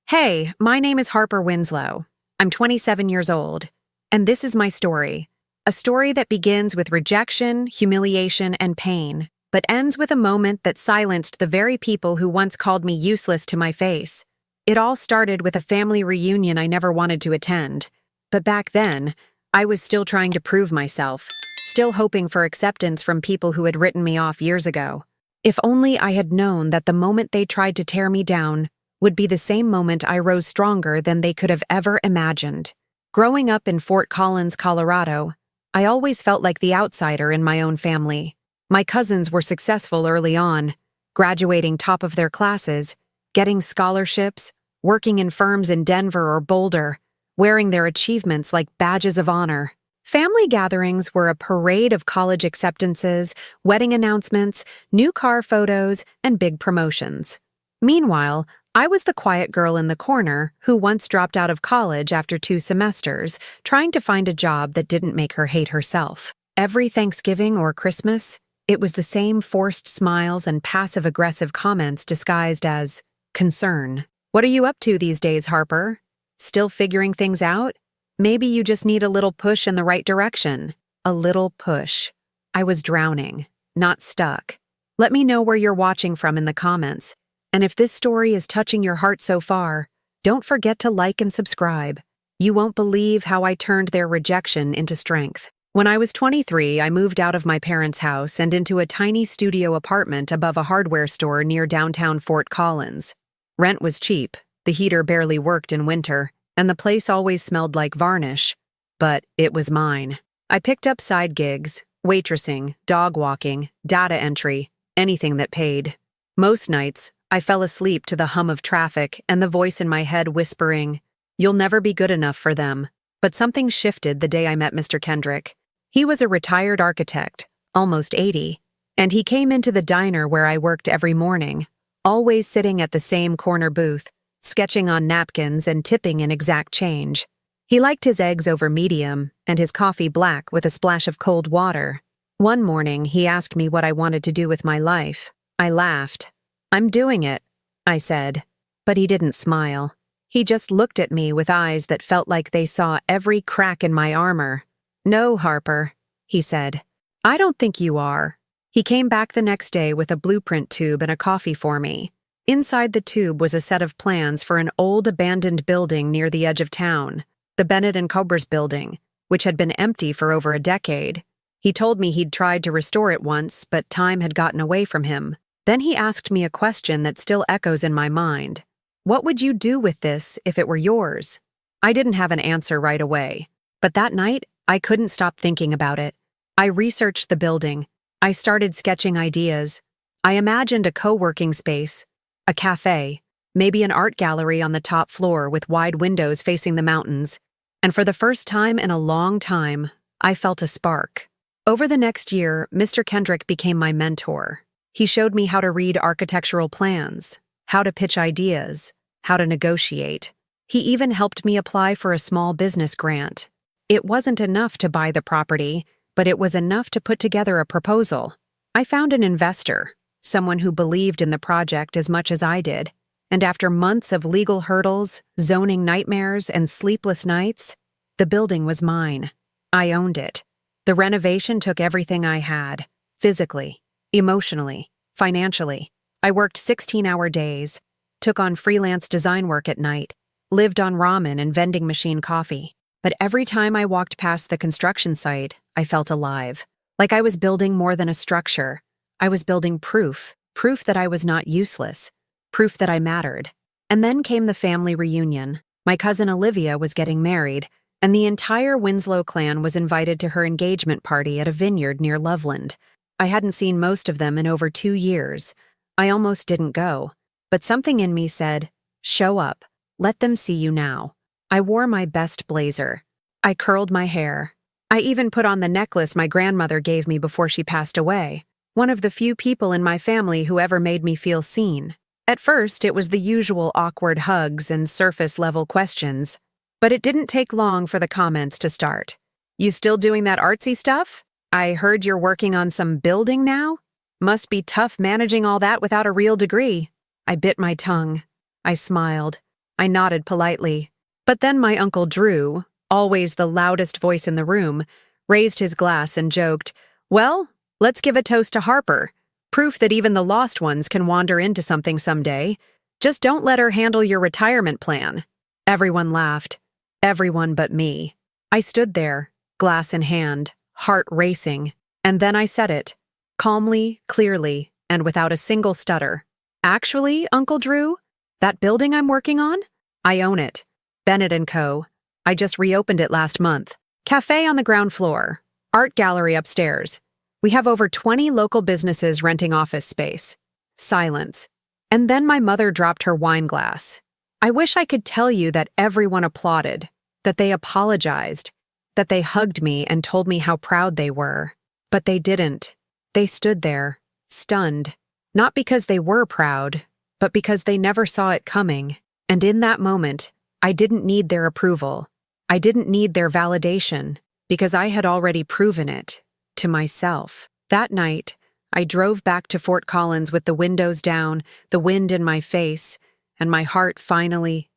Hey, my name is Harper Winslow. I'm 27 years old, and this is my story. A story that begins with rejection, humiliation, and pain, but ends with a moment that silenced the very people who once called me useless to my face. It all started with a family reunion I never wanted to attend. But back then, I was still trying to prove myself, still hoping for acceptance from people who had written me off years ago. If only I had known that the moment they tried to tear me down would be the same moment I rose stronger than they could have ever imagined. Growing up in Fort Collins, Colorado, I always felt like the outsider in my own family. My cousins were successful early on, graduating top of their classes, getting scholarships, working in firms in Denver or Boulder, wearing their achievements like badges of honor. Family gatherings were a parade of college acceptances, wedding announcements, new car photos, and big promotions. Meanwhile, I was the quiet girl in the corner who once dropped out of college after 2 semesters, trying to find a job that didn't make her hate herself. Every Thanksgiving or Christmas, it was the same forced smiles and passive-aggressive comments disguised as concern. "What are you up to these days, Harper? Still figuring things out? Maybe you just need a little push in the right direction." A little push. I was drowning, not stuck. Let me know where you're watching from in the comments. And if this story is touching your heart so far, don't forget to like and subscribe. You won't believe how I turned their rejection into strength. When I was 23, I moved out of my parents' house and into a tiny studio apartment above a hardware store near downtown Fort Collins. Rent was cheap, the heater barely worked in winter, and the place always smelled like varnish. But it was mine. I picked up side gigs, waitressing, dog walking, data entry, anything that paid. Most nights, I fell asleep to the hum of traffic and the voice in my head whispering, "You'll never be good enough for them." But something shifted the day I met Mr. Kendrick. He was a retired architect, almost 80, and he came into the diner where I worked every morning, always sitting at the same corner booth, sketching on napkins and tipping in exact change. He liked his eggs over medium and his coffee black with a splash of cold water. One morning, he asked me what I wanted to do with my life. I laughed. "I'm doing it," I said. But he didn't smile. He just looked at me with eyes that felt like they saw every crack in my armor. "No, Harper," he said. "I don't think you are." He came back the next day with a blueprint tube and a coffee for me. Inside the tube was a set of plans for an old abandoned building near the edge of town, the Bennett and Cobers building, which had been empty for over a decade. He told me he'd tried to restore it once, but time had gotten away from him. Then he asked me a question that still echoes in my mind. "What would you do with this if it were yours?" I didn't have an answer right away, but that night, I couldn't stop thinking about it. I researched the building. I started sketching ideas. I imagined a co-working space, a cafe, maybe an art gallery on the top floor with wide windows facing the mountains. And for the first time in a long time, I felt a spark. Over the next year, Mr. Kendrick became my mentor. He showed me how to read architectural plans, how to pitch ideas, how to negotiate. He even helped me apply for a small business grant. It wasn't enough to buy the property, but it was enough to put together a proposal. I found an investor, someone who believed in the project as much as I did. And after months of legal hurdles, zoning nightmares, and sleepless nights, the building was mine. I owned it. The renovation took everything I had, physically, emotionally, financially. I worked 16-hour days, took on freelance design work at night, lived on ramen and vending machine coffee. But every time I walked past the construction site, I felt alive. Like I was building more than a structure. I was building proof that I was not useless, proof that I mattered. And then came the family reunion. My cousin Olivia was getting married, and the entire Winslow clan was invited to her engagement party at a vineyard near Loveland. I hadn't seen most of them in over 2 years. I almost didn't go. But something in me said, "Show up. Let them see you now." I wore my best blazer. I curled my hair. I even put on the necklace my grandmother gave me before she passed away. One of the few people in my family who ever made me feel seen. At first, it was the usual awkward hugs and surface-level questions. But it didn't take long for the comments to start. "You still doing that artsy stuff? I heard you're working on some building now? Must be tough managing all that without a real degree." I bit my tongue. I smiled. I nodded politely. But then my Uncle Drew, always the loudest voice in the room, raised his glass and joked, "Well, let's give a toast to Harper. Proof that even the lost ones can wander into something someday. Just don't let her handle your retirement plan." Everyone laughed. Everyone but me. I stood there, glass in hand, heart racing, and then I said it, calmly, clearly, and without a single stutter. "Actually, Uncle Drew, that building I'm working on? I own it. Bennett & Co. I just reopened it last month. Cafe on the ground floor. Art gallery upstairs. We have over 20 local businesses renting office space." Silence. And then my mother dropped her wine glass. I wish I could tell you that everyone applauded, that they apologized, that they hugged me and told me how proud they were. But they didn't. They stood there, stunned, not because they were proud, but because they never saw it coming. And in that moment, I didn't need their approval. I didn't need their validation, because I had already proven it, to myself. That night, I drove back to Fort Collins with the windows down, the wind in my face, and my heart finally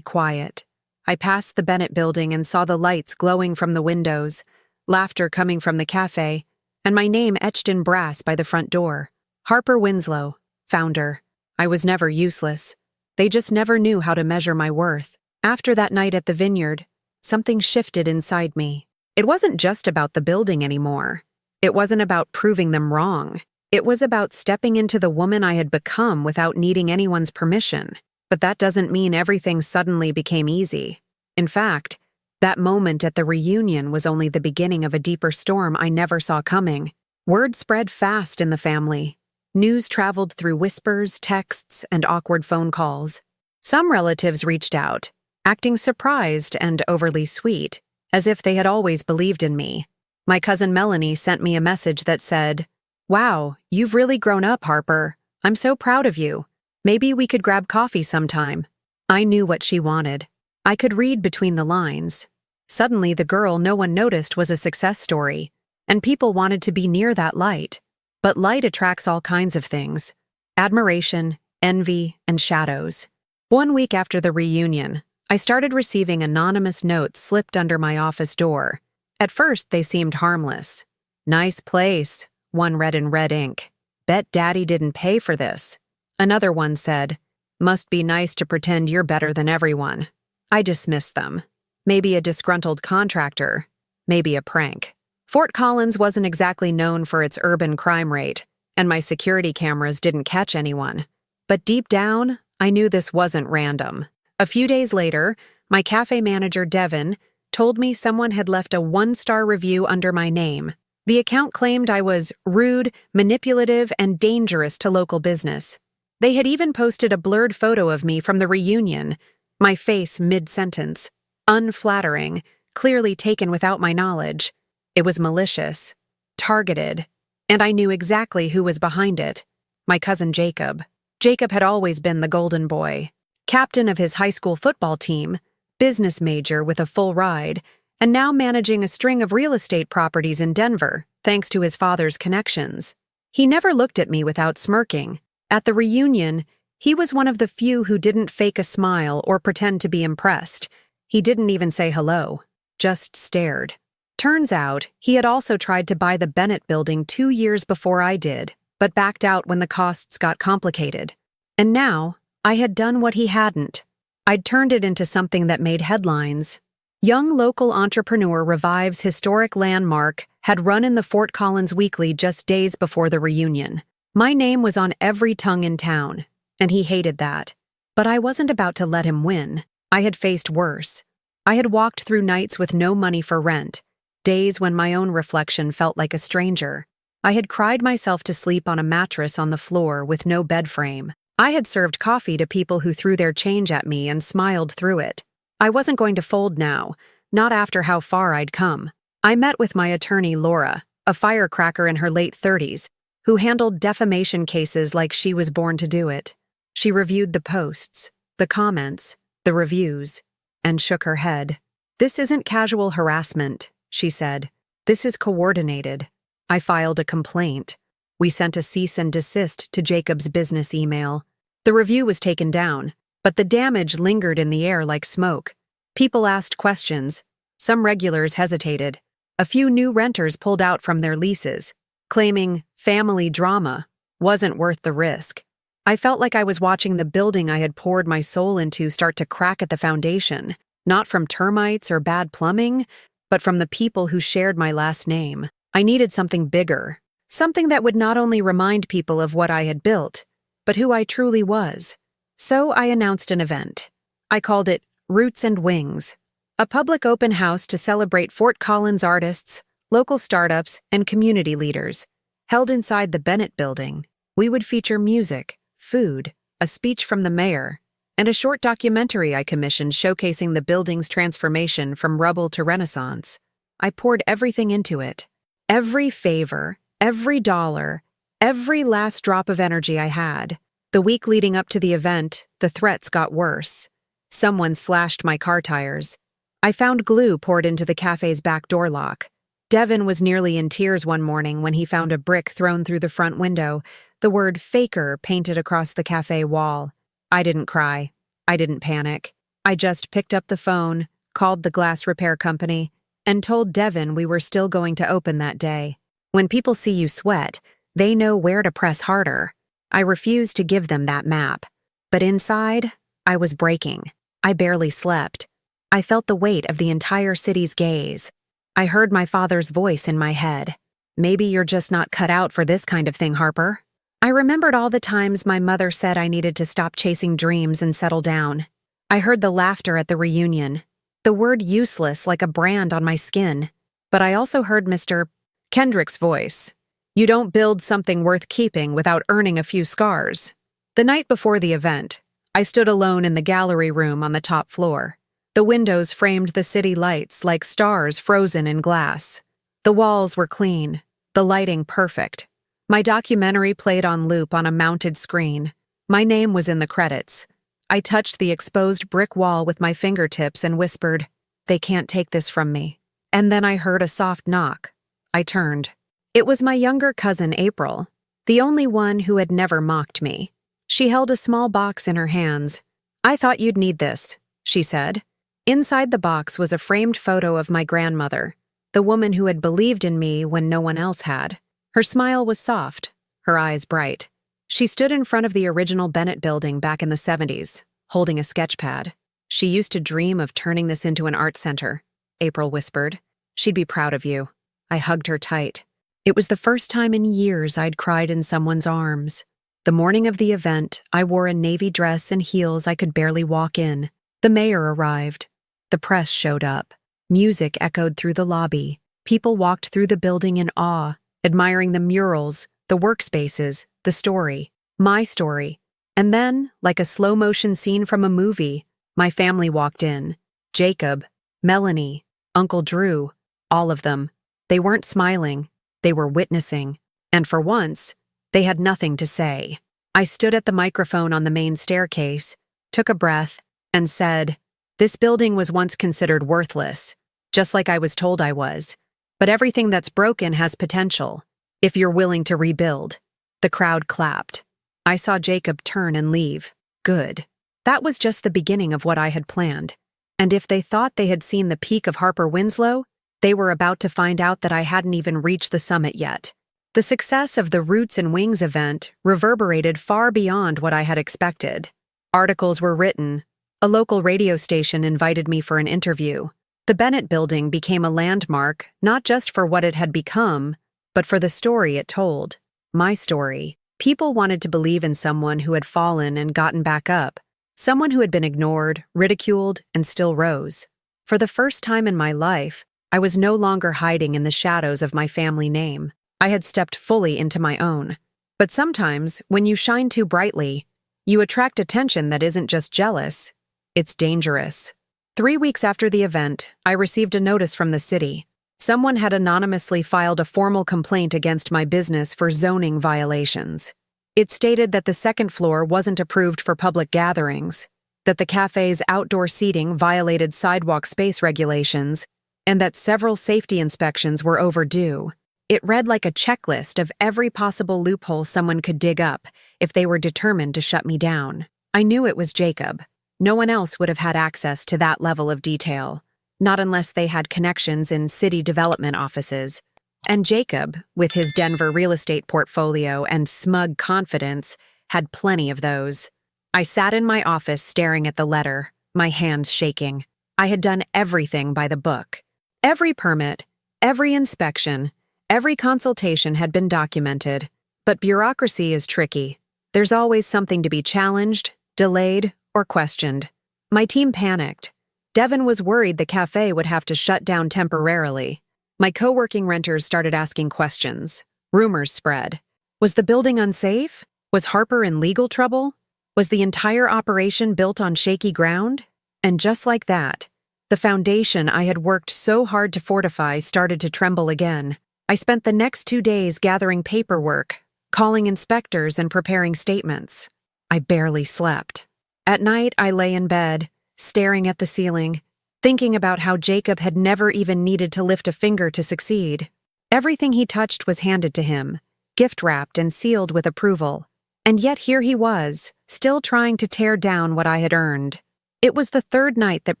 quiet. I passed the Bennett building and saw the lights glowing from the windows, laughter coming from the cafe, and my name etched in brass by the front door. Harper Winslow, founder. I was never useless. They just never knew how to measure my worth. After that night at the vineyard, something shifted inside me. It wasn't just about the building anymore. It wasn't about proving them wrong. It was about stepping into the woman I had become without needing anyone's permission. But that doesn't mean everything suddenly became easy. In fact, that moment at the reunion was only the beginning of a deeper storm I never saw coming. Word spread fast in the family. News traveled through whispers, texts, and awkward phone calls. Some relatives reached out, acting surprised and overly sweet, as if they had always believed in me. My cousin Melanie sent me a message that said, "Wow, you've really grown up, Harper. I'm so proud of you. Maybe we could grab coffee sometime." I knew what she wanted. I could read between the lines. Suddenly, the girl no one noticed was a success story, and people wanted to be near that light. But light attracts all kinds of things: admiration, envy, and shadows. 1 week after the reunion, I started receiving anonymous notes slipped under my office door. At first, they seemed harmless. "Nice place," one read in red ink. "Bet Daddy didn't pay for this." Another one said, "Must be nice to pretend you're better than everyone." I dismissed them. Maybe a disgruntled contractor, maybe a prank. Fort Collins wasn't exactly known for its urban crime rate, and my security cameras didn't catch anyone. But deep down, I knew this wasn't random. A few days later, my cafe manager, Devin, told me someone had left a 1-star review under my name. The account claimed I was rude, manipulative, and dangerous to local business. They had even posted a blurred photo of me from the reunion, my face mid-sentence, unflattering, clearly taken without my knowledge. It was malicious, targeted, and I knew exactly who was behind it: my cousin Jacob. Jacob had always been the golden boy, captain of his high school football team, business major with a full ride, and now managing a string of real estate properties in Denver, thanks to his father's connections. He never looked at me without smirking. At the reunion, he was one of the few who didn't fake a smile or pretend to be impressed. He didn't even say hello, just stared. Turns out, he had also tried to buy the Bennett building 2 years before I did, but backed out when the costs got complicated. And now, I had done what he hadn't. I'd turned it into something that made headlines. Young local entrepreneur revives historic landmark had run in the Fort Collins Weekly just days before the reunion. My name was on every tongue in town, and he hated that. But I wasn't about to let him win. I had faced worse. I had walked through nights with no money for rent, days when my own reflection felt like a stranger. I had cried myself to sleep on a mattress on the floor with no bed frame. I had served coffee to people who threw their change at me and smiled through it. I wasn't going to fold now, not after how far I'd come. I met with my attorney, Laura, a firecracker in her late 30s, who handled defamation cases like she was born to do it. She reviewed the posts, the comments, the reviews, and shook her head. "This isn't casual harassment," she said. "This is coordinated." I filed a complaint. We sent a cease and desist to Jacob's business email. The review was taken down, But the damage lingered in the air like smoke. People asked questions. Some regulars hesitated. A few new renters pulled out from their leases, claiming family drama wasn't worth the risk. I felt like I was watching the building I had poured my soul into start to crack at the foundation, not from termites or bad plumbing, but from the people who shared my last name. I needed something bigger, something that would not only remind people of what I had built, but who I truly was. So I announced an event. I called it Roots and Wings, a public open house to celebrate Fort Collins artists, local startups, and community leaders. Held inside the Bennett Building, we would feature music, food, a speech from the mayor, and a short documentary I commissioned showcasing the building's transformation from rubble to renaissance. I poured everything into it. Every favor, every dollar, every last drop of energy I had. The week leading up to the event, the threats got worse. Someone slashed my car tires. I found glue poured into the cafe's back door lock. Devin was nearly in tears one morning when he found a brick thrown through the front window, the word faker painted across the cafe wall. I didn't cry. I didn't panic. I just picked up the phone, called the glass repair company, and told Devin we were still going to open that day. When people see you sweat, they know where to press harder. I refused to give them that map. But inside, I was breaking. I barely slept. I felt the weight of the entire city's gaze. I heard my father's voice in my head. Maybe you're just not cut out for this kind of thing, Harper. I remembered all the times my mother said I needed to stop chasing dreams and settle down. I heard the laughter at the reunion, the word useless like a brand on my skin. But I also heard Mr. Kendrick's voice. You don't build something worth keeping without earning a few scars. The night before the event, I stood alone in the gallery room on the top floor. The windows framed the city lights like stars frozen in glass. The walls were clean, the lighting perfect. My documentary played on loop on a mounted screen. My name was in the credits. I touched the exposed brick wall with my fingertips and whispered, "They can't take this from me." And then I heard a soft knock. I turned. It was my younger cousin April, the only one who had never mocked me. She held a small box in her hands. "I thought you'd need this," she said. Inside the box was a framed photo of my grandmother, the woman who had believed in me when no one else had. Her smile was soft, her eyes bright. She stood in front of the original Bennett building back in the 70s, holding a sketch pad. "She used to dream of turning this into an art center," April whispered. "She'd be proud of you." I hugged her tight. It was the first time in years I'd cried in someone's arms. The morning of the event, I wore a navy dress and heels I could barely walk in. The mayor arrived. The press showed up. Music echoed through the lobby. People walked through the building in awe, admiring the murals, the workspaces, the story, my story. And then, like a slow-motion scene from a movie, my family walked in. Jacob, Melanie, Uncle Drew, all of them. They weren't smiling. They were witnessing. And for once, they had nothing to say. I stood at the microphone on the main staircase, took a breath, and said, "This building was once considered worthless, just like I was told I was. But everything that's broken has potential, if you're willing to rebuild." The crowd clapped. I saw Jacob turn and leave. Good. That was just the beginning of what I had planned. And if they thought they had seen the peak of Harper Winslow, they were about to find out that I hadn't even reached the summit yet. The success of the Roots and Wings event reverberated far beyond what I had expected. Articles were written. A local radio station invited me for an interview. The Bennett building became a landmark, not just for what it had become, but for the story it told. My story. People wanted to believe in someone who had fallen and gotten back up, someone who had been ignored, ridiculed, and still rose. For the first time in my life, I was no longer hiding in the shadows of my family name. I had stepped fully into my own. But sometimes, when you shine too brightly, you attract attention that isn't just jealous. It's dangerous. 3 weeks after the event, I received a notice from the city. Someone had anonymously filed a formal complaint against my business for zoning violations. It stated that the second floor wasn't approved for public gatherings, that the cafe's outdoor seating violated sidewalk space regulations, and that several safety inspections were overdue. It read like a checklist of every possible loophole someone could dig up if they were determined to shut me down. I knew it was Jacob. No one else would have had access to that level of detail, not unless they had connections in city development offices. And Jacob, with his Denver real estate portfolio and smug confidence, had plenty of those. I sat in my office staring at the letter, my hands shaking. I had done everything by the book. Every permit, every inspection, every consultation had been documented. But bureaucracy is tricky. There's always something to be challenged, delayed, or questioned. My team panicked. Devin was worried the cafe would have to shut down temporarily. My co-working renters started asking questions. Rumors spread. Was the building unsafe? Was Harper in legal trouble? Was the entire operation built on shaky ground? And just like that, the foundation I had worked so hard to fortify started to tremble again. I spent the next 2 days gathering paperwork, calling inspectors and preparing statements. I barely slept. At night, I lay in bed, staring at the ceiling, thinking about how Jacob had never even needed to lift a finger to succeed. Everything he touched was handed to him, gift-wrapped and sealed with approval. And yet here he was, still trying to tear down what I had earned. It was the third night that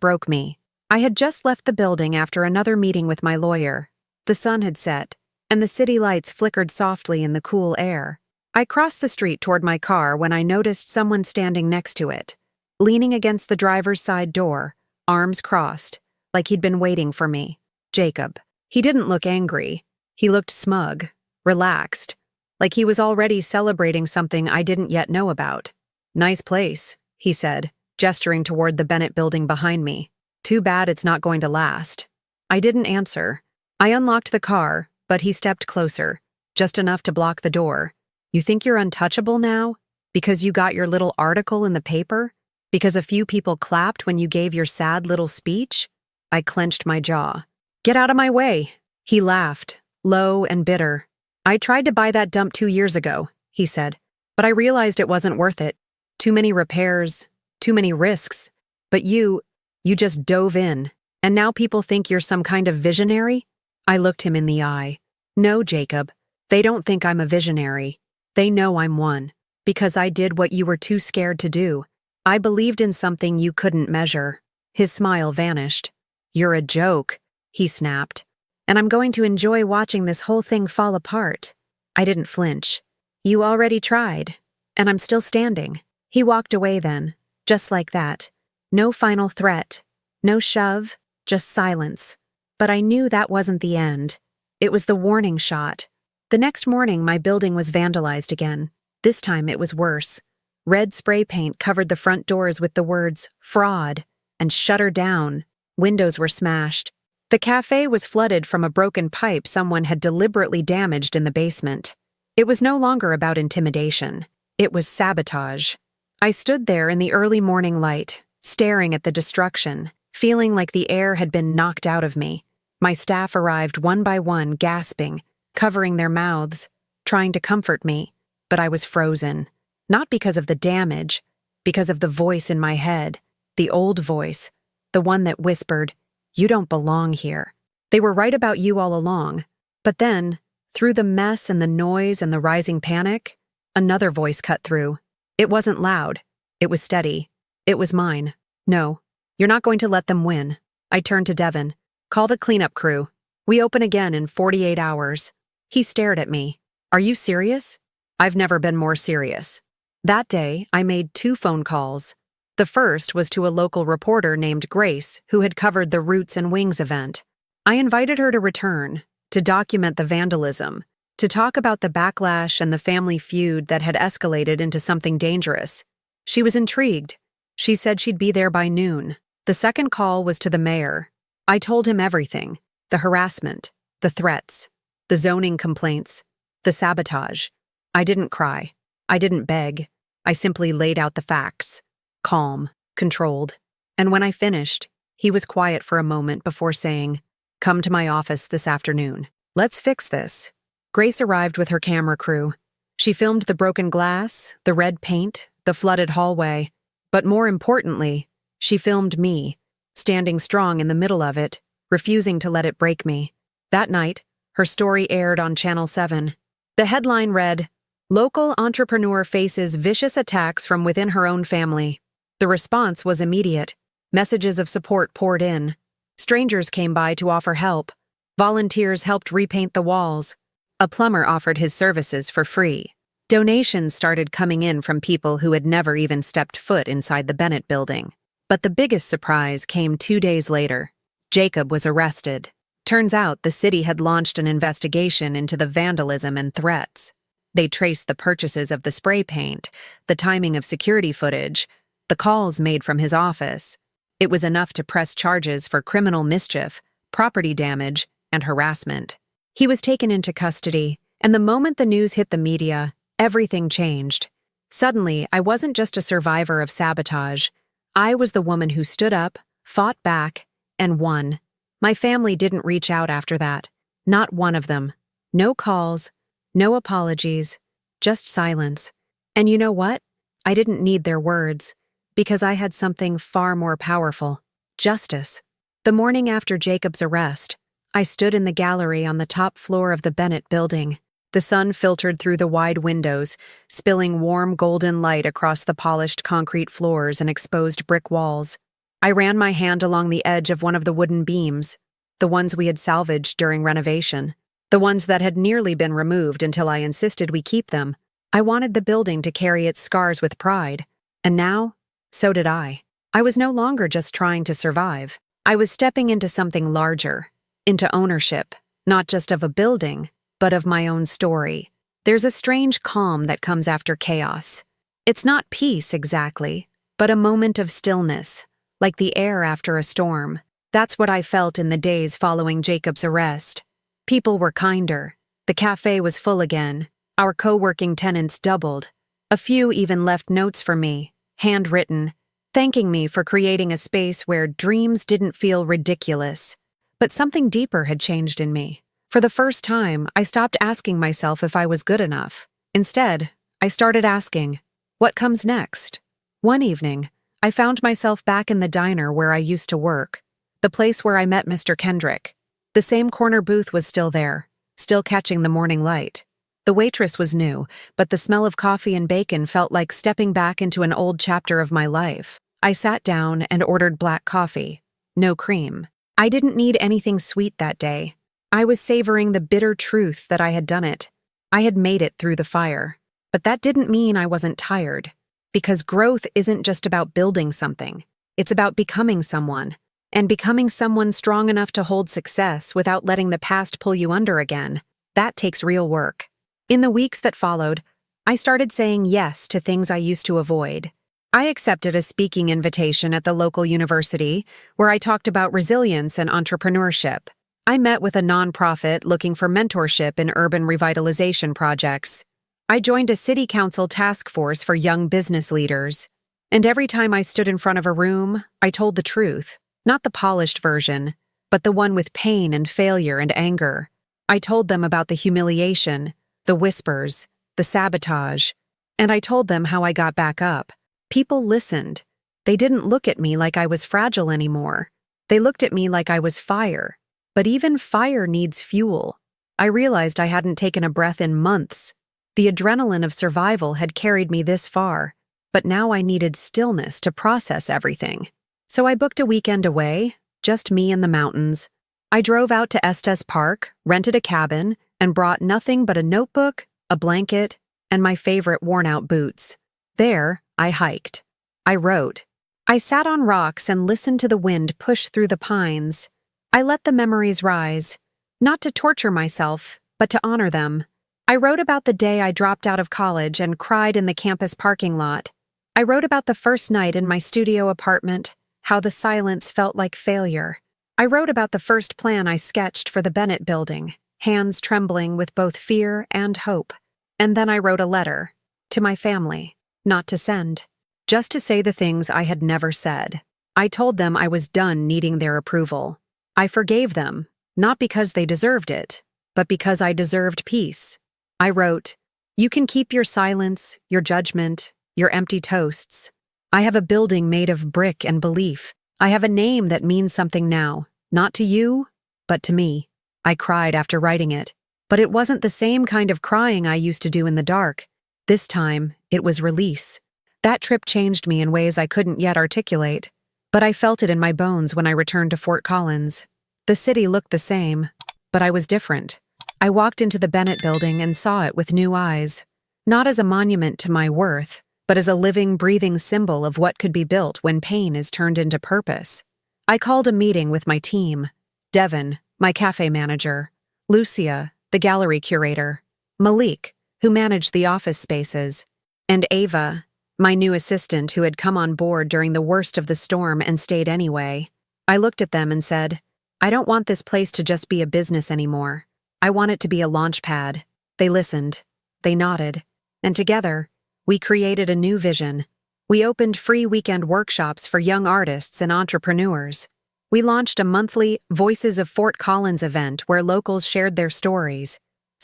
broke me. I had just left the building after another meeting with my lawyer. The sun had set, and the city lights flickered softly in the cool air. I crossed the street toward my car when I noticed someone standing next to it, leaning against the driver's side door, arms crossed, like he'd been waiting for me. Jacob. He didn't look angry. He looked smug, relaxed, like he was already celebrating something I didn't yet know about. "Nice place," he said, gesturing toward the Bennett building behind me. "Too bad it's not going to last." I didn't answer. I unlocked the car, but he stepped closer, just enough to block the door. "You think you're untouchable now? Because you got your little article in the paper? Because a few people clapped when you gave your sad little speech?" I clenched my jaw. "Get out of my way." He laughed, low and bitter. "I tried to buy that dump 2 years ago," he said, "but I realized it wasn't worth it. Too many repairs, too many risks. But you just dove in, and now people think you're some kind of visionary?" I looked him in the eye. "No, Jacob, they don't think I'm a visionary. They know I'm one, because I did what you were too scared to do. I believed in something you couldn't measure." His smile vanished. "You're a joke," he snapped, "and I'm going to enjoy watching this whole thing fall apart." I didn't flinch. "You already tried, and I'm still standing." He walked away then, just like that. No final threat, no shove, just silence. But I knew that wasn't the end. It was the warning shot. The next morning, my building was vandalized again. This time it was worse. Red spray paint covered the front doors with the words "fraud" and "shutter down." Windows were smashed. The cafe was flooded from a broken pipe someone had deliberately damaged in the basement. It was no longer about intimidation. It was sabotage. I stood there in the early morning light, staring at the destruction, feeling like the air had been knocked out of me. My staff arrived one by one, gasping, covering their mouths, trying to comfort me, but I was frozen. Not because of the damage, because of the voice in my head, the old voice, the one that whispered, "You don't belong here. They were right about you all along." But then, through the mess and the noise and the rising panic, another voice cut through. It wasn't loud. It was steady. It was mine. "No, you're not going to let them win." I turned to Devin. "Call the cleanup crew. We open again in 48 hours. He stared at me. "Are you serious?" I've never been more serious. That day, I made 2 phone calls. The first was to a local reporter named Grace, who had covered the Roots and Wings event. I invited her to return, to document the vandalism, to talk about the backlash and the family feud that had escalated into something dangerous. She was intrigued. She said she'd be there by noon. The second call was to the mayor. I told him everything: the harassment, the threats, the zoning complaints, the sabotage. I didn't cry. I didn't beg. I simply laid out the facts. Calm, controlled. And when I finished, he was quiet for a moment before saying, "Come to my office this afternoon. Let's fix this." Grace arrived with her camera crew. She filmed the broken glass, the red paint, the flooded hallway. But more importantly, she filmed me, standing strong in the middle of it, refusing to let it break me. That night, her story aired on Channel 7. The headline read, "Local entrepreneur faces vicious attacks from within her own family." The response was immediate. Messages of support poured in. Strangers came by to offer help. Volunteers helped repaint the walls. A plumber offered his services for free. Donations started coming in from people who had never even stepped foot inside the Bennett building. But the biggest surprise came 2 days later. Jacob was arrested. Turns out the city had launched an investigation into the vandalism and threats. They traced the purchases of the spray paint, the timing of security footage, the calls made from his office. It was enough to press charges for criminal mischief, property damage, and harassment. He was taken into custody, and the moment the news hit the media, everything changed. Suddenly, I wasn't just a survivor of sabotage. I was the woman who stood up, fought back, and won. My family didn't reach out after that. Not one of them. No calls, no apologies, just silence. And you know what? I didn't need their words, because I had something far more powerful: justice. The morning after Jacob's arrest, I stood in the gallery on the top floor of the Bennett building. The sun filtered through the wide windows, spilling warm golden light across the polished concrete floors and exposed brick walls. I ran my hand along the edge of one of the wooden beams, the ones we had salvaged during renovation, the ones that had nearly been removed until I insisted we keep them. I wanted the building to carry its scars with pride, and now, so did I. I was no longer just trying to survive. I was stepping into something larger, into ownership, not just of a building, but of my own story. There's a strange calm that comes after chaos. It's not peace exactly, but a moment of stillness, like the air after a storm. That's what I felt in the days following Jacob's arrest. People were kinder. The cafe was full again. Our co-working tenants doubled. A few even left notes for me, handwritten, thanking me for creating a space where dreams didn't feel ridiculous. But something deeper had changed in me. For the first time, I stopped asking myself if I was good enough. Instead, I started asking, what comes next? One evening, I found myself back in the diner where I used to work, the place where I met Mr. Kendrick. The same corner booth was still there, still catching the morning light. The waitress was new, but the smell of coffee and bacon felt like stepping back into an old chapter of my life. I sat down and ordered black coffee, no cream. I didn't need anything sweet that day. I was savoring the bitter truth that I had done it. I had made it through the fire. But that didn't mean I wasn't tired. Because growth isn't just about building something. It's about becoming someone. And becoming someone strong enough to hold success without letting the past pull you under again. That takes real work. In the weeks that followed, I started saying yes to things I used to avoid. I accepted a speaking invitation at the local university where I talked about resilience and entrepreneurship. I met with a nonprofit looking for mentorship in urban revitalization projects. I joined a city council task force for young business leaders. And every time I stood in front of a room, I told the truth, not the polished version, but the one with pain and failure and anger. I told them about the humiliation, the whispers, the sabotage, and I told them how I got back up. People listened. They didn't look at me like I was fragile anymore. They looked at me like I was fire. But even fire needs fuel. I realized I hadn't taken a breath in months. The adrenaline of survival had carried me this far, but now I needed stillness to process everything. So I booked a weekend away, just me and the mountains. I drove out to Estes Park, rented a cabin, and brought nothing but a notebook, a blanket, and my favorite worn-out boots. There, I hiked. I wrote. I sat on rocks and listened to the wind push through the pines. I let the memories rise, not to torture myself, but to honor them. I wrote about the day I dropped out of college and cried in the campus parking lot. I wrote about the first night in my studio apartment, how the silence felt like failure. I wrote about the first plan I sketched for the Bennett building, hands trembling with both fear and hope. And then I wrote a letter, to my family, not to send, just to say the things I had never said. I told them I was done needing their approval. I forgave them, not because they deserved it, but because I deserved peace. I wrote, "You can keep your silence, your judgment, your empty toasts. I have a building made of brick and belief. I have a name that means something now, not to you, but to me." I cried after writing it, but it wasn't the same kind of crying I used to do in the dark. This time, it was release. That trip changed me in ways I couldn't yet articulate, but I felt it in my bones when I returned to Fort Collins. The city looked the same, but I was different. I walked into the Bennett building and saw it with new eyes, not as a monument to my worth, but as a living, breathing symbol of what could be built when pain is turned into purpose. I called a meeting with my team: Devin, my cafe manager; Lucia, the gallery curator; Malik, who managed the office spaces; and Ava, my new assistant who had come on board during the worst of the storm and stayed anyway. I looked at them and said, I don't want this place to just be a business anymore. I want it to be a launch pad. They listened. They nodded. And together, we created a new vision. We opened free weekend workshops for young artists and entrepreneurs. We launched a monthly Voices of Fort Collins event where locals shared their stories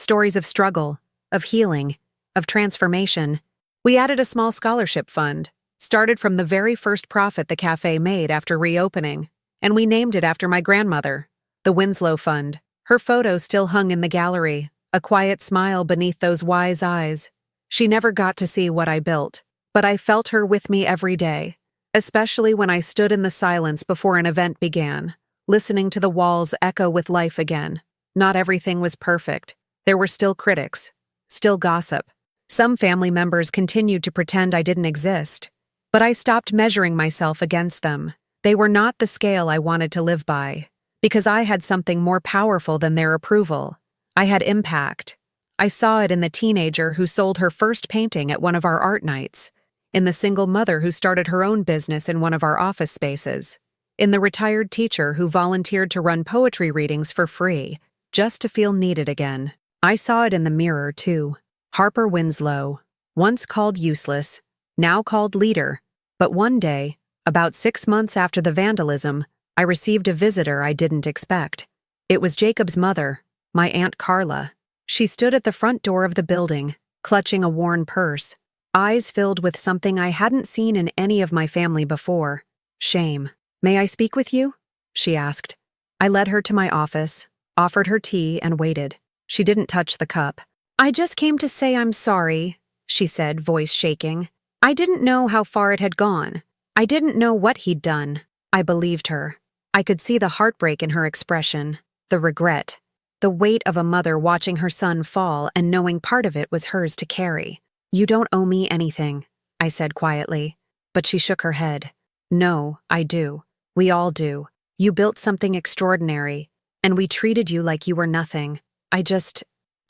of struggle, of healing, of transformation. We added a small scholarship fund, started from the very first profit the cafe made after reopening, and we named it after my grandmother, the Winslow Fund. Her photo still hung in the gallery, a quiet smile beneath those wise eyes. She never got to see what I built, but I felt her with me every day, especially when I stood in the silence before an event began, listening to the walls echo with life again. Not everything was perfect. There were still critics, still gossip. Some family members continued to pretend I didn't exist, but I stopped measuring myself against them. They were not the scale I wanted to live by, because I had something more powerful than their approval. I had impact. I saw it in the teenager who sold her first painting at one of our art nights, in the single mother who started her own business in one of our office spaces, in the retired teacher who volunteered to run poetry readings for free, just to feel needed again. I saw it in the mirror, too. Harper Winslow, once called useless, now called leader. But one day, about 6 months after the vandalism, I received a visitor I didn't expect. It was Jacob's mother, my Aunt Carla. She stood at the front door of the building, clutching a worn purse, eyes filled with something I hadn't seen in any of my family before: shame. "May I speak with you?" she asked. I led her to my office, offered her tea, and waited. She didn't touch the cup. "I just came to say I'm sorry," she said, voice shaking. I didn't know how far it had gone. I didn't know what he'd done. I believed her. I could see the heartbreak in her expression, the regret, the weight of a mother watching her son fall and knowing part of it was hers to carry. "You don't owe me anything," I said quietly. But she shook her head. "No, I do. We all do. You built something extraordinary, and we treated you like you were nothing.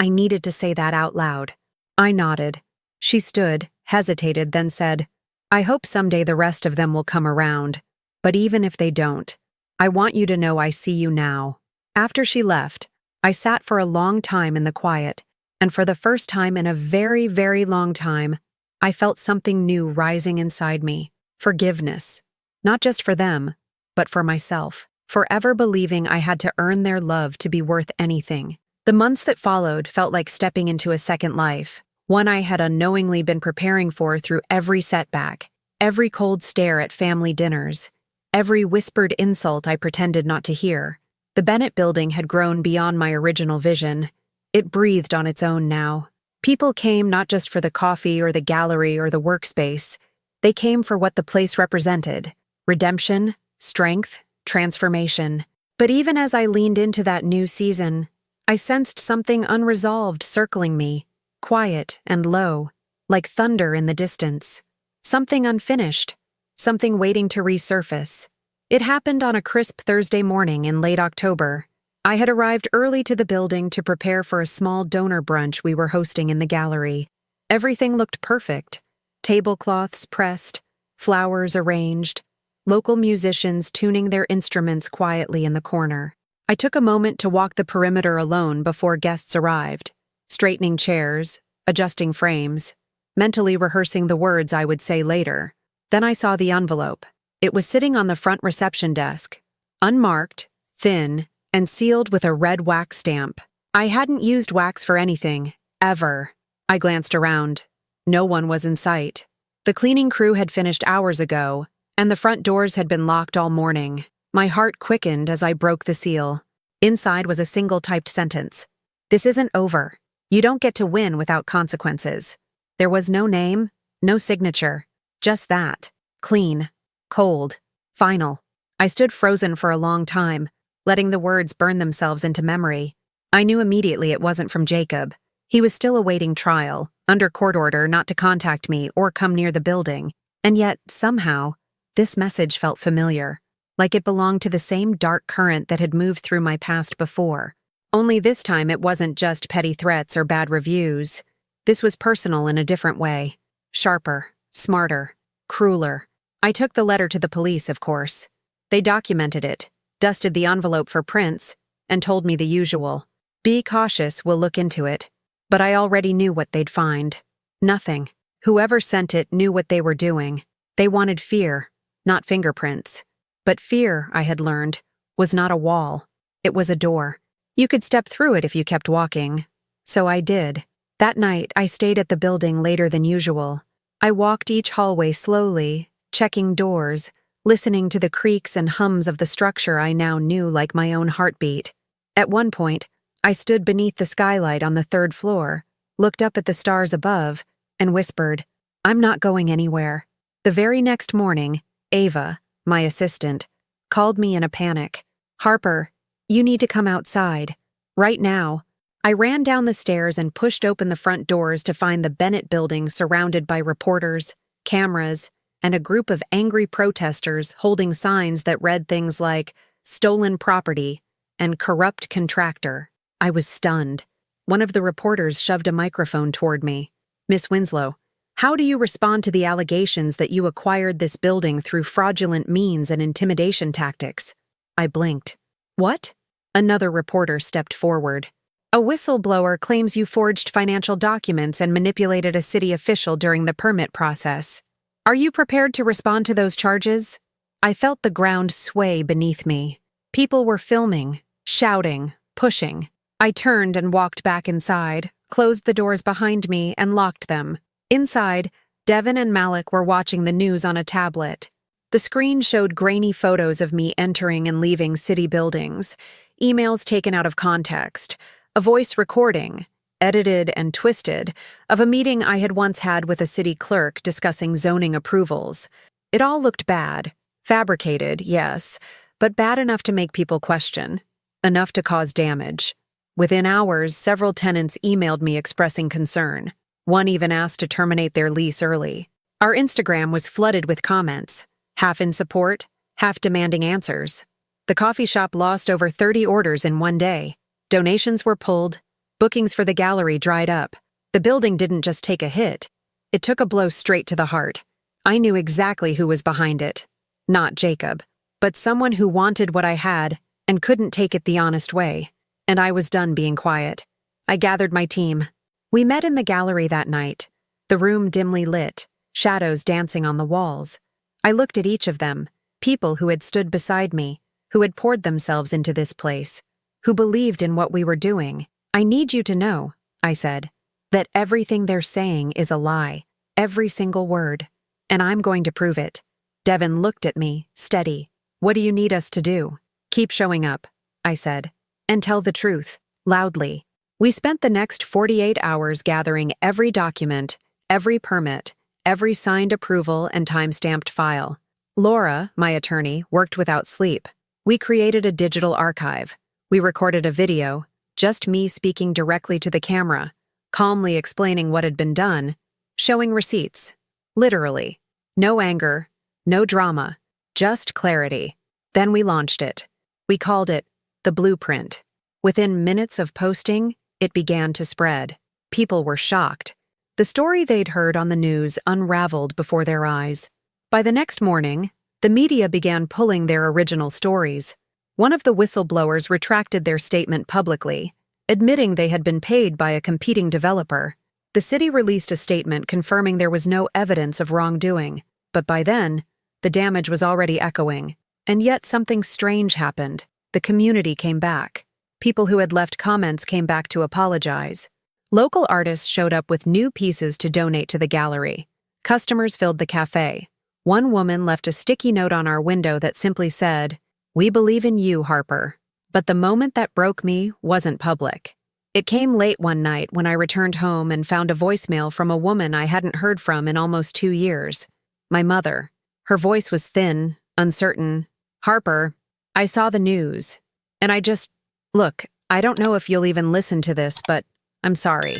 I needed to say that out loud." I nodded. She stood, hesitated, then said, "I hope someday the rest of them will come around. But even if they don't, I want you to know I see you now." After she left, I sat for a long time in the quiet, and for the first time in a very, very long time, I felt something new rising inside me. Forgiveness. Not just for them, but for myself. Forever believing I had to earn their love to be worth anything. The months that followed felt like stepping into a second life, one I had unknowingly been preparing for through every setback, every cold stare at family dinners, every whispered insult I pretended not to hear. The Bennett building had grown beyond my original vision. It breathed on its own now. People came not just for the coffee or the gallery or the workspace. They came for what the place represented: redemption, strength, transformation. But even as I leaned into that new season, I sensed something unresolved circling me, quiet and low, like thunder in the distance. Something unfinished, something waiting to resurface. It happened on a crisp Thursday morning in late October. I had arrived early to the building to prepare for a small donor brunch we were hosting in the gallery. Everything looked perfect. Tablecloths pressed, flowers arranged, local musicians tuning their instruments quietly in the corner. I took a moment to walk the perimeter alone before guests arrived, straightening chairs, adjusting frames, mentally rehearsing the words I would say later. Then I saw the envelope. It was sitting on the front reception desk, unmarked, thin, and sealed with a red wax stamp. I hadn't used wax for anything, ever. I glanced around. No one was in sight. The cleaning crew had finished hours ago, and the front doors had been locked all morning. My heart quickened as I broke the seal. Inside was a single typed sentence. "This isn't over. You don't get to win without consequences." There was no name, no signature, Just that. Clean. Cold. Final. I stood frozen for a long time, letting the words burn themselves into memory. I knew immediately it wasn't from Jacob. He was still awaiting trial, under court order not to contact me or come near the building, and yet, somehow, this message felt familiar, like it belonged to the same dark current that had moved through my past before. Only this time it wasn't just petty threats or bad reviews. This was personal in a different way. Sharper, smarter, crueler. I took the letter to the police, of course. They documented it, dusted the envelope for prints, and told me the usual. Be cautious, we'll look into it. But I already knew what they'd find. Nothing. Whoever sent it knew what they were doing. They wanted fear, not fingerprints. But fear, I had learned, was not a wall. It was a door. You could step through it if you kept walking. So I did. That night, I stayed at the building later than usual. I walked each hallway slowly, checking doors, listening to the creaks and hums of the structure I now knew like my own heartbeat. At one point, I stood beneath the skylight on the 3rd floor, looked up at the stars above, and whispered, "I'm not going anywhere." The very next morning, Ava, my assistant, called me in a panic. "Harper, you need to come outside. Right now." I ran down the stairs and pushed open the front doors to find the Bennett building surrounded by reporters, cameras, and a group of angry protesters holding signs that read things like "stolen property" and "corrupt contractor." I was stunned. One of the reporters shoved a microphone toward me. "Miss Winslow, how do you respond to the allegations that you acquired this building through fraudulent means and intimidation tactics?" I blinked. "What?" Another reporter stepped forward. "A whistleblower claims you forged financial documents and manipulated a city official during the permit process. Are you prepared to respond to those charges?" I felt the ground sway beneath me. People were filming, shouting, pushing. I turned and walked back inside, closed the doors behind me, and locked them. Inside, Devin and Malik were watching the news on a tablet. The screen showed grainy photos of me entering and leaving city buildings, emails taken out of context, a voice recording, edited and twisted, of a meeting I had once had with a city clerk discussing zoning approvals. It all looked bad. Fabricated, yes, but bad enough to make people question. Enough to cause damage. Within hours, several tenants emailed me expressing concern. One even asked to terminate their lease early. Our Instagram was flooded with comments, half in support, half demanding answers. The coffee shop lost over 30 orders in one day. Donations were pulled. Bookings for the gallery dried up. The building didn't just take a hit. It took a blow straight to the heart. I knew exactly who was behind it. Not Jacob, but someone who wanted what I had and couldn't take it the honest way. And I was done being quiet. I gathered my team. We met in the gallery that night, the room dimly lit, shadows dancing on the walls. I looked at each of them, people who had stood beside me, who had poured themselves into this place, who believed in what we were doing. "I need you to know," I said, "that everything they're saying is a lie, every single word, and I'm going to prove it." Devin looked at me, steady. "What do you need us to do?" "Keep showing up," I said, "and tell the truth, loudly." We spent the next 48 hours gathering every document, every permit, every signed approval and time-stamped file. Laura, my attorney, worked without sleep. We created a digital archive. We recorded a video, just me speaking directly to the camera, calmly explaining what had been done, showing receipts. Literally. No anger, no drama, just clarity. Then we launched it. We called it the Blueprint. Within minutes of posting, it began to spread. People were shocked. The story they'd heard on the news unraveled before their eyes. By the next morning, the media began pulling their original stories. One of the whistleblowers retracted their statement publicly, admitting they had been paid by a competing developer. The city released a statement confirming there was no evidence of wrongdoing, but by then, the damage was already echoing. And yet something strange happened. The community came back. People who had left comments came back to apologize. Local artists showed up with new pieces to donate to the gallery. Customers filled the cafe. One woman left a sticky note on our window that simply said, "We believe in you, Harper." But the moment that broke me wasn't public. It came late one night when I returned home and found a voicemail from a woman I hadn't heard from in almost 2 years. my mother. Her voice was thin, uncertain. "Harper, I saw the news. And look, I don't know if you'll even listen to this, but I'm sorry.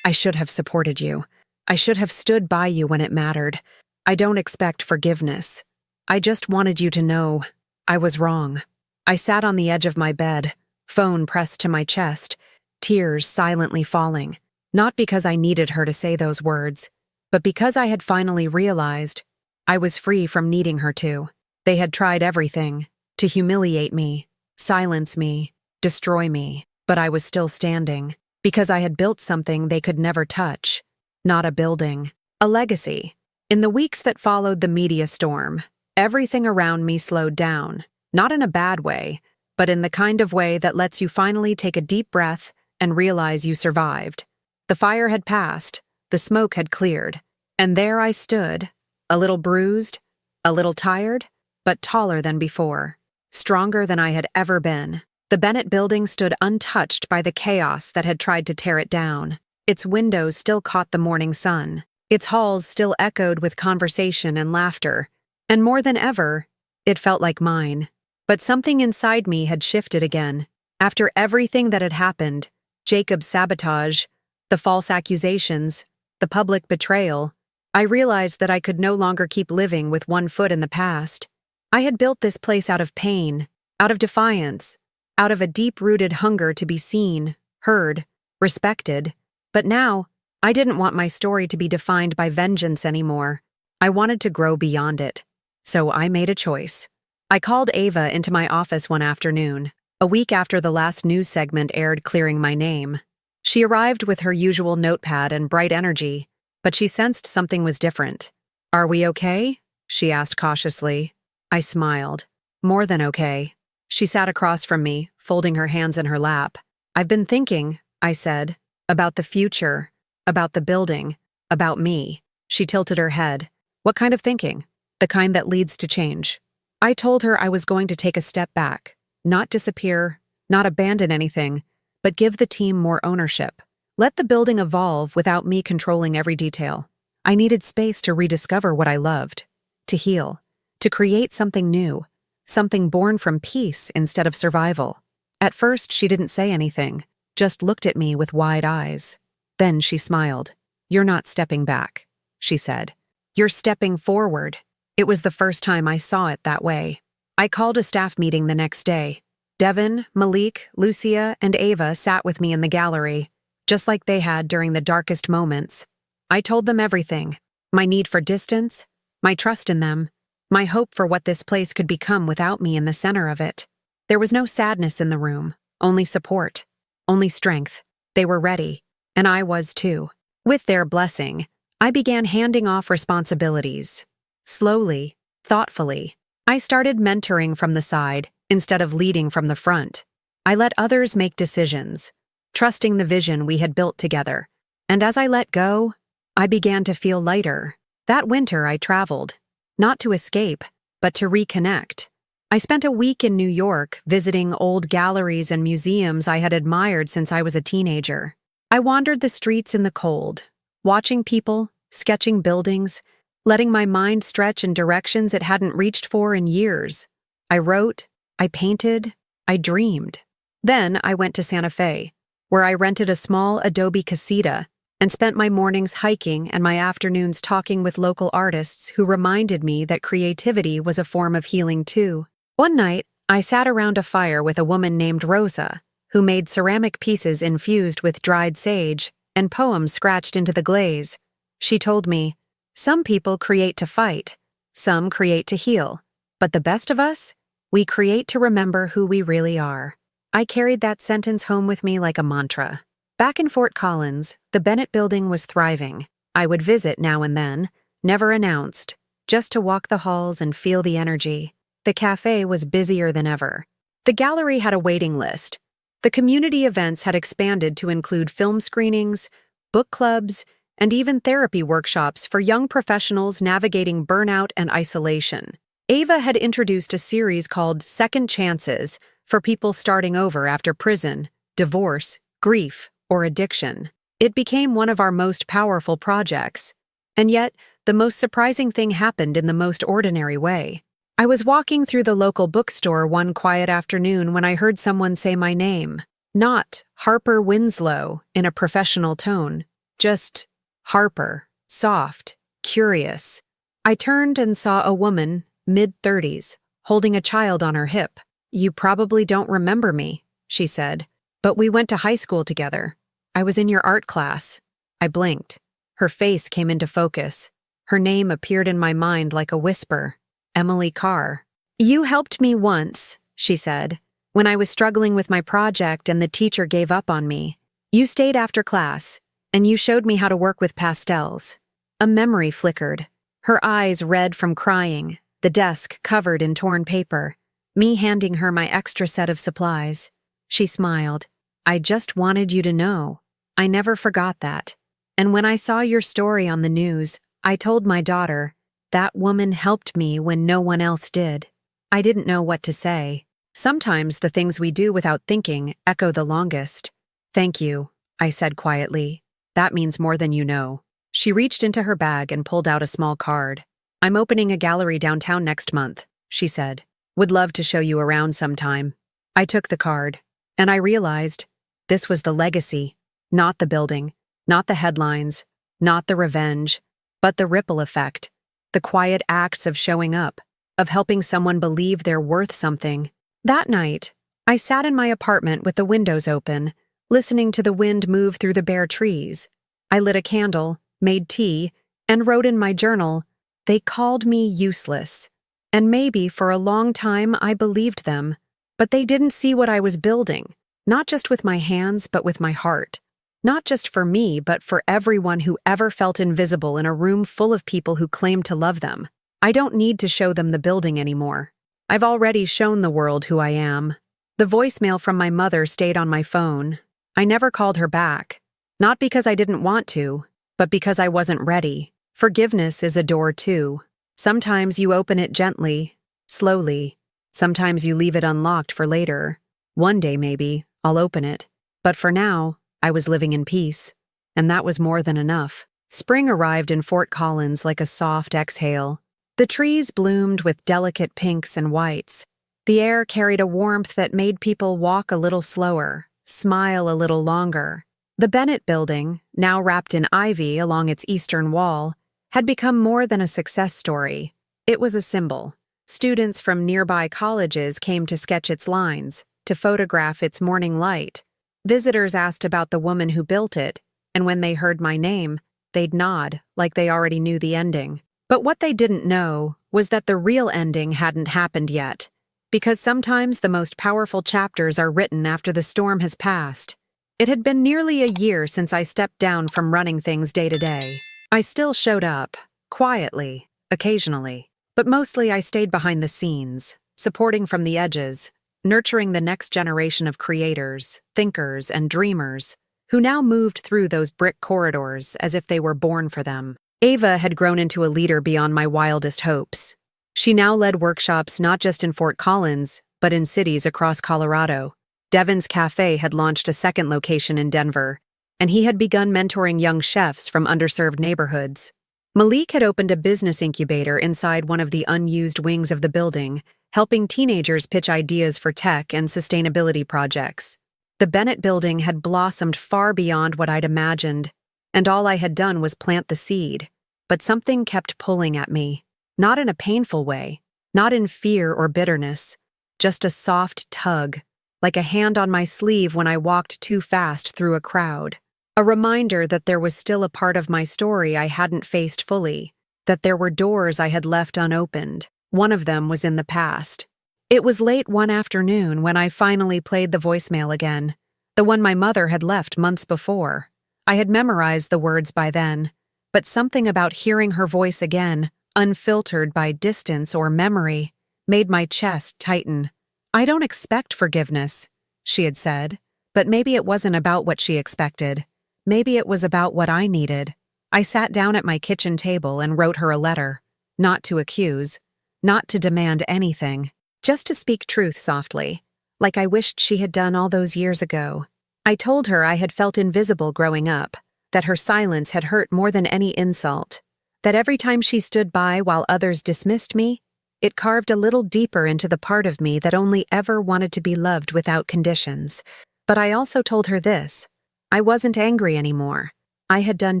I should have supported you. I should have stood by you when it mattered. I don't expect forgiveness. I just wanted you to know I was wrong." I sat on the edge of my bed, phone pressed to my chest, tears silently falling, not because I needed her to say those words, but because I had finally realized I was free from needing her to. They had tried everything, to humiliate me, silence me, destroy me, but I was still standing, because I had built something they could never touch. Not a building, a legacy. In the weeks that followed the media storm, everything around me slowed down, not in a bad way, but in the kind of way that lets you finally take a deep breath and realize you survived. The fire had passed, the smoke had cleared, and there I stood, a little bruised, a little tired, but taller than before, stronger than I had ever been. The Bennett building stood untouched by the chaos that had tried to tear it down. Its windows still caught the morning sun. Its halls still echoed with conversation and laughter. And more than ever, it felt like mine. But something inside me had shifted again. After everything that had happened, Jacob's sabotage, the false accusations, the public betrayal, I realized that I could no longer keep living with one foot in the past. I had built this place out of pain, out of defiance, out of a deep-rooted hunger to be seen, heard, respected. But now, I didn't want my story to be defined by vengeance anymore. I wanted to grow beyond it. So I made a choice. I called Ava into my office one afternoon, a week after the last news segment aired clearing my name. She arrived with her usual notepad and bright energy, but she sensed something was different. "Are we okay?" she asked cautiously. I smiled. "More than okay." She sat across from me, folding her hands in her lap. "I've been thinking," I said, "about the future, about the building, about me." She tilted her head. "What kind of thinking?" "The kind that leads to change." I told her I was going to take a step back, not disappear, not abandon anything, but give the team more ownership. Let the building evolve without me controlling every detail. I needed space to rediscover what I loved, to heal, to create something new, something born from peace instead of survival. At first, she didn't say anything, just looked at me with wide eyes. Then she smiled. "You're not stepping back," she said. "You're stepping forward." It was the first time I saw it that way. I called a staff meeting the next day. Devin, Malik, Lucia, and Ava sat with me in the gallery, just like they had during the darkest moments. I told them everything. My need for distance, my trust in them, my hope for what this place could become without me in the center of it. There was no sadness in the room, only support, only strength. They were ready, and I was too. With their blessing, I began handing off responsibilities. Slowly, thoughtfully, I started mentoring from the side instead of leading from the front. I let others make decisions, trusting the vision we had built together. And as I let go, I began to feel lighter. That winter I traveled, not to escape, but to reconnect. I spent a week in New York visiting old galleries and museums I had admired since I was a teenager. I wandered the streets in the cold, watching people, sketching buildings, letting my mind stretch in directions it hadn't reached for in years. I wrote, I painted, I dreamed. Then I went to Santa Fe, where I rented a small adobe casita and spent my mornings hiking and my afternoons talking with local artists who reminded me that creativity was a form of healing too. One night, I sat around a fire with a woman named Rosa, who made ceramic pieces infused with dried sage and poems scratched into the glaze. She told me, "Some people create to fight, some create to heal, but the best of us, we create to remember who we really are." I carried that sentence home with me like a mantra. Back in Fort Collins, the Bennett building was thriving. I would visit now and then, never announced, just to walk the halls and feel the energy. The cafe was busier than ever. The gallery had a waiting list. The community events had expanded to include film screenings, book clubs, and even therapy workshops for young professionals navigating burnout and isolation. Ava had introduced a series called Second Chances for people starting over after prison, divorce, grief, or addiction. It became one of our most powerful projects. And yet, the most surprising thing happened in the most ordinary way. I was walking through the local bookstore one quiet afternoon when I heard someone say my name. Not Harper Winslow in a professional tone, just Harper, soft, curious. I turned and saw a woman, mid-30s, holding a child on her hip. "You probably don't remember me," she said, "but we went to high school together. I was in your art class." I blinked. Her face came into focus. Her name appeared in my mind like a whisper. Emily Carr. "You helped me once," she said, "when I was struggling with my project and the teacher gave up on me. You stayed after class, and you showed me how to work with pastels." A memory flickered. Her eyes red from crying, the desk covered in torn paper, me handing her my extra set of supplies. She smiled. "I just wanted you to know. I never forgot that. And when I saw your story on the news, I told my daughter, that woman helped me when no one else did." I didn't know what to say. Sometimes the things we do without thinking echo the longest. "Thank you," I said quietly. "That means more than you know." She reached into her bag and pulled out a small card. "I'm opening a gallery downtown next month," she said. "Would love to show you around sometime." I took the card, and I realized this was the legacy, not the building, not the headlines, not the revenge, but the ripple effect, the quiet acts of showing up, of helping someone believe they're worth something. That night, I sat in my apartment with the windows open, listening to the wind move through the bare trees. I lit a candle, made tea, and wrote in my journal, "They called me useless." And maybe for a long time I believed them, but they didn't see what I was building, not just with my hands, but with my heart. Not just for me, but for everyone who ever felt invisible in a room full of people who claimed to love them. I don't need to show them the building anymore. I've already shown the world who I am. The voicemail from my mother stayed on my phone. I never called her back. Not because I didn't want to, but because I wasn't ready. Forgiveness is a door too. Sometimes you open it gently, slowly. Sometimes you leave it unlocked for later. One day maybe, I'll open it. But for now, I was living in peace. And that was more than enough. Spring arrived in Fort Collins like a soft exhale. The trees bloomed with delicate pinks and whites. The air carried a warmth that made people walk a little slower, smile a little longer. The Bennett building, now wrapped in ivy along its eastern wall, had become more than a success story. It was a symbol. Students from nearby colleges came to sketch its lines, to photograph its morning light. Visitors asked about the woman who built it, and when they heard my name, they'd nod like they already knew the ending. But what they didn't know was that the real ending hadn't happened yet, because sometimes the most powerful chapters are written after the storm has passed. It had been nearly a year since I stepped down from running things day to day. I still showed up, quietly, occasionally, but mostly I stayed behind the scenes, supporting from the edges, nurturing the next generation of creators, thinkers, and dreamers, who now moved through those brick corridors as if they were born for them. Ava had grown into a leader beyond my wildest hopes. She now led workshops not just in Fort Collins, but in cities across Colorado. Devin's Cafe had launched a second location in Denver, and he had begun mentoring young chefs from underserved neighborhoods. Malik had opened a business incubator inside one of the unused wings of the building, helping teenagers pitch ideas for tech and sustainability projects. The Bennett building had blossomed far beyond what I'd imagined, and all I had done was plant the seed. But something kept pulling at me, not in a painful way, not in fear or bitterness, just a soft tug, like a hand on my sleeve when I walked too fast through a crowd. A reminder that there was still a part of my story I hadn't faced fully, that there were doors I had left unopened. One of them was in the past. It was late one afternoon when I finally played the voicemail again, the one my mother had left months before. I had memorized the words by then, but something about hearing her voice again, unfiltered by distance or memory, made my chest tighten. "I don't expect forgiveness," she had said, but maybe it wasn't about what she expected. Maybe it was about what I needed. I sat down at my kitchen table and wrote her a letter, not to accuse, not to demand anything, just to speak truth softly, like I wished she had done all those years ago. I told her I had felt invisible growing up, that her silence had hurt more than any insult, That every time she stood by while others dismissed me, it carved a little deeper into the part of me that only ever wanted to be loved without conditions. But I also told her this: I wasn't angry anymore. I had done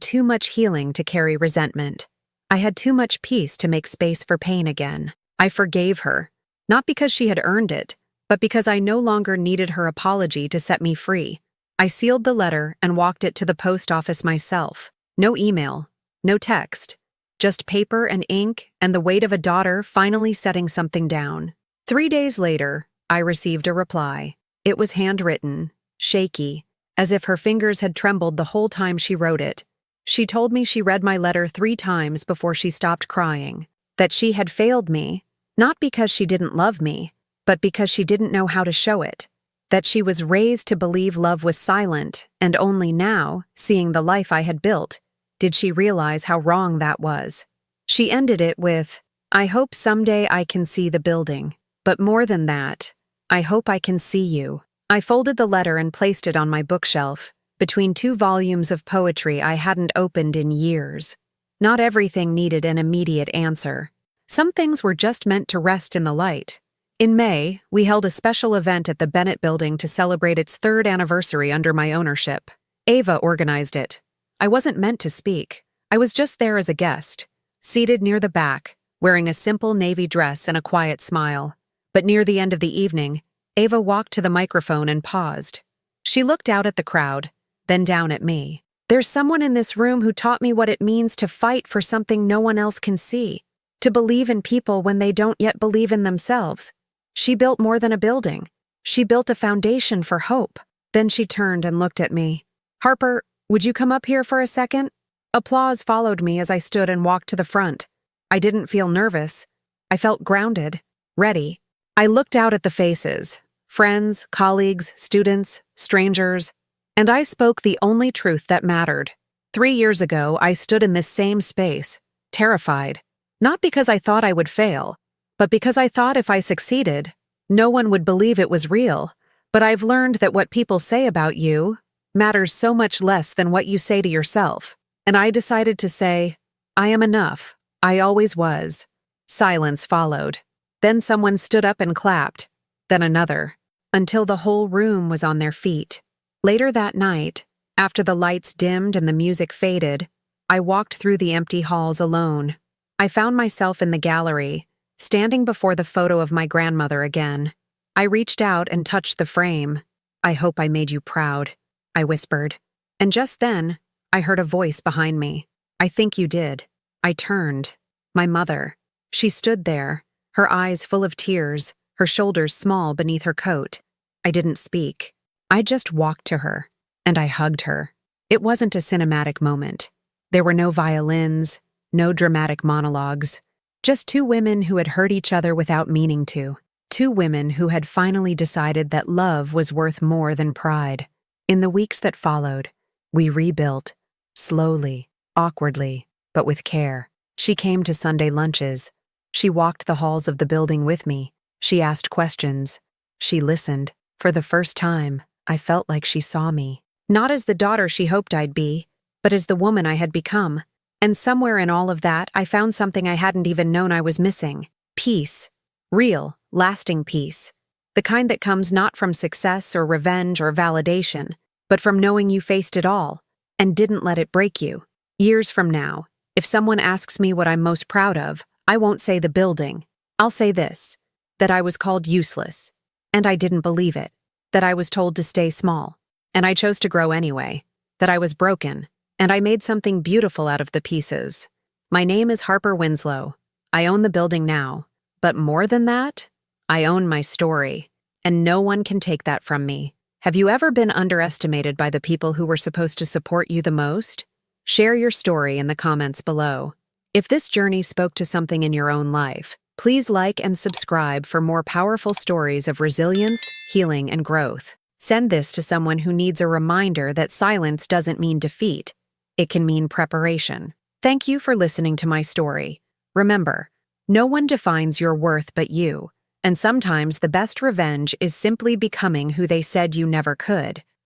too much healing to carry resentment. I had too much peace to make space for pain again. I forgave her, not because she had earned it, but because I no longer needed her apology to set me free. I sealed the letter and walked it to the post office myself. No email, no text, just paper and ink and the weight of a daughter finally setting something down. 3 days later, I received a reply. It was handwritten, shaky, as if her fingers had trembled the whole time she wrote it. She told me she read my letter 3 times before she stopped crying, that she had failed me, not because she didn't love me, but because she didn't know how to show it, that she was raised to believe love was silent, and only now, seeing the life I had built, did she realize how wrong that was. She ended it with, "I hope someday I can see the building, but more than that, I hope I can see you." I folded the letter and placed it on my bookshelf, between 2 volumes of poetry I hadn't opened in years. Not everything needed an immediate answer. Some things were just meant to rest in the light. In May, we held a special event at the Bennett Building to celebrate its 3rd anniversary under my ownership. Ava organized it. I wasn't meant to speak. I was just there as a guest, seated near the back, wearing a simple navy dress and a quiet smile. But near the end of the evening, Ava walked to the microphone and paused. She looked out at the crowd, then down at me. "There's someone in this room who taught me what it means to fight for something no one else can see, to believe in people when they don't yet believe in themselves." She built more than a building. She built a foundation for hope. Then she turned and looked at me. "Harper, would you come up here for a second?" Applause followed me as I stood and walked to the front. I didn't feel nervous. I felt grounded, ready. I looked out at the faces, friends, colleagues, students, strangers, and I spoke the only truth that mattered. 3 years ago, I stood in this same space, terrified, not because I thought I would fail, but because I thought if I succeeded, no one would believe it was real. But I've learned that what people say about you matters so much less than what you say to yourself. And I decided to say, "I am enough. I always was." Silence followed. Then someone stood up and clapped, then another, until the whole room was on their feet. Later that night, after the lights dimmed and the music faded, I walked through the empty halls alone. I found myself in the gallery, standing before the photo of my grandmother again. I reached out and touched the frame. "I hope I made you proud," I whispered. And just then, I heard a voice behind me. "I think you did." I turned. My mother. She stood there, her eyes full of tears, her shoulders small beneath her coat. I didn't speak. I just walked to her, and I hugged her. It wasn't a cinematic moment. There were no violins, no dramatic monologues. Just 2 women who had hurt each other without meaning to. 2 women who had finally decided that love was worth more than pride. In the weeks that followed, we rebuilt, slowly, awkwardly, but with care. She came to Sunday lunches. She walked the halls of the building with me. She asked questions. She listened. For the first time, I felt like she saw me. Not as the daughter she hoped I'd be, but as the woman I had become. And somewhere in all of that, I found something I hadn't even known I was missing. Peace. Real, lasting peace. The kind that comes not from success or revenge or validation, but from knowing you faced it all and didn't let it break you. Years from now, if someone asks me what I'm most proud of, I won't say the building. I'll say this: that I was called useless, and I didn't believe it. That I was told to stay small, and I chose to grow anyway. That I was broken, and I made something beautiful out of the pieces. My name is Harper Winslow. I own the building now, but more than that, I own my story, and no one can take that from me. Have you ever been underestimated by the people who were supposed to support you the most? Share your story in the comments below. If this journey spoke to something in your own life, please like and subscribe for more powerful stories of resilience, healing, and growth. Send this to someone who needs a reminder that silence doesn't mean defeat. It can mean preparation. Thank you for listening to my story. Remember, no one defines your worth but you, and sometimes the best revenge is simply becoming who they said you never could.